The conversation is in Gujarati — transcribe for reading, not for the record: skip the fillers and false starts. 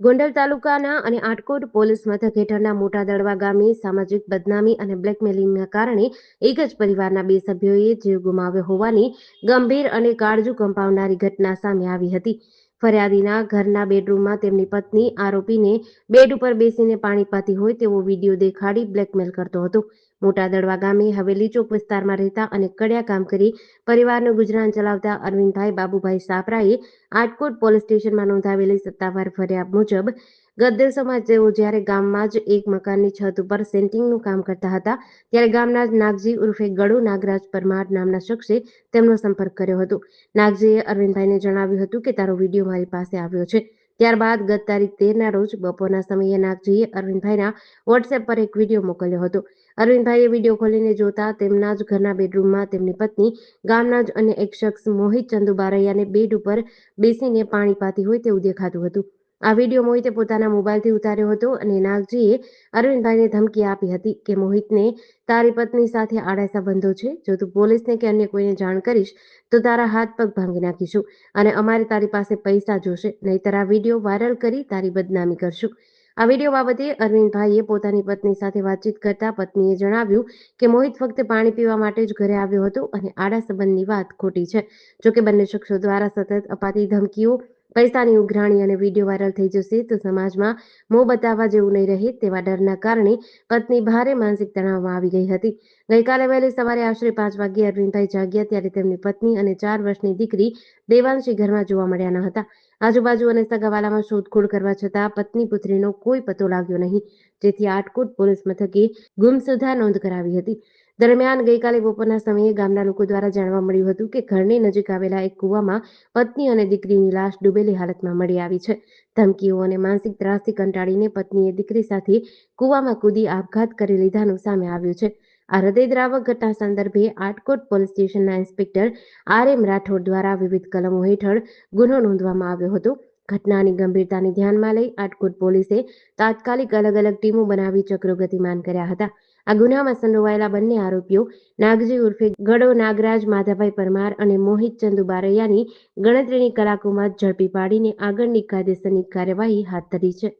ગોંડલ તાલુકાના અને આટકોટ પોલીસ મથક હેઠળના મોટા દડવા ગામે સામાજિક બદનામી અને બ્લેકમેલિંગના કારણે એક જ પરિવારના બે સભ્યોએ જીવ ગુમાવ્યો હોવાની ગંભીર અને કાળજુ કંપાવનારી ઘટના સામે આવી હતી. ફરિયાદીના ઘરના બેડરૂમમાં તેમની પત્ની આરોપીને બેડ ઉપર બેસીને પાણી પાતી હોય તેવો વિડીયો દેખાડી બ્લેકમેલ કરતો હતો. મોટા દડવા ગામે હવેલી ચોક વિસ્તારમાં રહેતા અને કડિયા કામ કરી પરિવારનું ગુજરાન ચલાવતા અરવિંદભાઈ બાબુભાઈ સાપરાએ આટકોટ પોલીસ સ્ટેશનમાં નોંધાવેલી સત્તાવાર ફરિયાદ મુજબ ગત દિવસોમાં તેઓ જ્યારે ગામમાં જ એક મકાનની છત ઉપર સેન્ટિંગનું કામ કરતા હતા ત્યારે ગામના જ નાગજી ઉર્ફે ગળુ નાગરાજ પરમાર નામના શખ્સે તેમનો સંપર્ક કર્યો હતો. નાગજીએ અરવિંદભાઈને જણાવ્યું હતું કે તારો વિડીયો મારી પાસે આવ્યો છે. ત્યારબાદ ગત તારીખ 13ના રોજ બપોરના સમયે નાગજીએ અરવિંદભાઈના વોટ્સએપ પર એક વિડીયો મોકલ્યો હતો. અરવિંદભાઈએ વિડીયો ખોલીને જોતા તેમના જ ઘરના બેડરૂમમાં તેમની પત્ની ગામના જ અન્ય એક શખ્સ મોહિત ચંદુ બારૈયાને બેડ ઉપર બેસીને પાણી પાતી હોય તેવું દેખાતું હતું. આ વિડીયો મોહિતે પોતાના મોબાઈલથી ઉતાર્યો હતો અને નાગજીએ અરવિંદભાઈને ધમકી આપી હતી કે મોહિતને તારી પત્ની સાથે આડા સંબંધો છે. જો તું પોલીસને કે અન્ય કોઈને જાણ કરીશ તો તારા હાથ પગ ભાંગી નાખીશું અને અમારે તારી પાસે પૈસા જોશે, નહીંતર આ વિડીયો વાયરલ કરી તારી બદનામી કરશું. આ વિડીયો બાબતે અરવિંદભાઈએ પોતાની પત્ની સાથે વાતચીત કરતા પત્નીએ જણાવ્યું કે મોહિત ફક્ત પાણી પીવા માટે જ ઘરે આવ્યો હતો અને આડા સંબંધની વાત ખોટી છે. જોકે બંને શખ્સો દ્વારા સતત અપાતી ધમકીઓ, પૈસાની ઉઘરાણી અને વિડીયો વાયરલ થઈ જશે તો સમાજમાં મોં બતાવવા જેવું નહીં રહે તેવા ડરના કારણે પત્ની ભારે માનસિક તણાવમાં આવી ગઈ હતી. ગઈકાલે વહેલી સવારે આશરે 5 વાગ્યે અરવિંદભાઈ જાગ્યા ત્યારે તેમની પત્ની અને 4 વર્ષની દીકરી દેવાંશી ઘરમાં જોવા મળ્યા ન હતા. આજુબાજુ અને સગાવાલામાં શોધખોળ કરવા છતાં પત્ની પુત્રીનો કોઈ પતો લાગ્યો નહીં, જેથી આટકોટ પોલીસ મથકે ગુમસુદા નોંધ કરાવી હતી. દરમિયાન ગઈકાલે બપોરના સમયે ગામના લોકો દ્વારા જાણવા મળ્યું હતું કે ઘરની નજીક આવેલા એક કૂવામાં પત્ની અને દીકરીની લાશ ડૂબેલી હાલતમાં મળી આવી છે. ધમકીઓ અને માનસિક ત્રાસથી કંટાળીને પત્નીએ દીકરી સાથે કૂવામાં કૂદી આપઘાત કરી લીધાનું સામે આવ્યું છે. આ હૃદયદ્રાવક ઘટના સંદર્ભે આટકોટ પોલીસ સ્ટેશનના ઇન્સ્પેક્ટર RM રાઠોડ દ્વારા વિવિધ કલમો હેઠળ ગુનો નોંધવામાં આવ્યો હતો. ઘટનાની ગંભીરતાને ધ્યાનમાં લઈ આટકોટ પોલીસે તાત્કાલિક અલગ-અલગ ટીમો બનાવી ચક્રો ગતિમાન કર્યા હતા. આ ગુનામાં સંડોવાયેલા બંને આરોપીઓ નાગજી ઉર્ફે ગળો નાગરાજ માધાભાઈ પરમાર અને મોહિત ચંદુ બારૈયાની ગણતરીની કલાકોમાં જ ઝડપી પાડીને આગળની કાયદેસરની કાર્યવાહી હાથ ધરી છે.